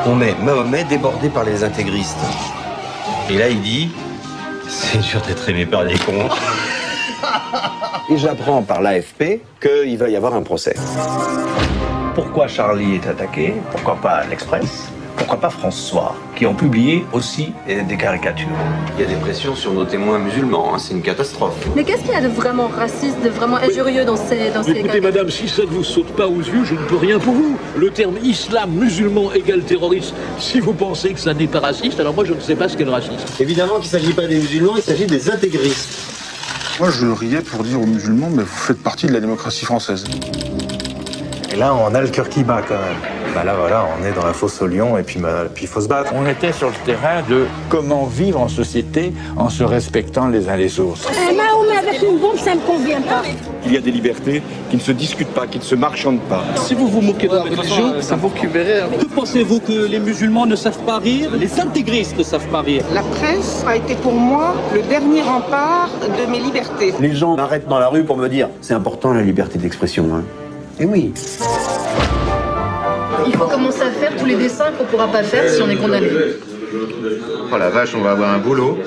On met Mahomet débordé par les intégristes. Et là, il dit, c'est dur d'être aimé par les cons. Et j'apprends par l'AFP qu'il va y avoir un procès. Pourquoi Charlie est attaqué? Pourquoi pas l'Express? Pourquoi pas François, qui ont publié aussi des caricatures? Il y a des pressions sur nos témoins musulmans, hein, c'est une catastrophe. Mais qu'est-ce qu'il y a de vraiment raciste, de vraiment injurieux dans ces Écoutez, madame, si ça ne vous saute pas aux yeux, je ne peux rien pour vous. Le terme islam musulman égale terroriste. Si vous pensez que ça n'est pas raciste, alors moi je ne sais pas ce qu'est le racisme. Évidemment qu'il ne s'agit pas des musulmans, il s'agit des intégristes. Moi, je riais pour dire aux musulmans, mais vous faites partie de la démocratie française. Et là, on a le cœur qui bat quand même. Bah là, voilà, on est dans la fosse au lion et puis il faut se battre. On était sur le terrain de comment vivre en société en se respectant les uns les autres. Mahomet avec une bombe, ça ne me convient pas. Il y a des libertés qui ne se discutent pas, qui ne se marchandent pas. Si vous vous moquez de la religion, c'est vous qui verrez. Que pensez-vous que les musulmans ne savent pas rire? Les intégristes ne savent pas rire. La presse a été pour moi le dernier rempart de mes libertés. Les gens m'arrêtent dans la rue pour me dire c'est important la liberté d'expression. Hein. Et oui. Il faut commencer à faire tous les dessins qu'on ne pourra pas faire si on est condamné. Oh la vache, on va avoir un boulot.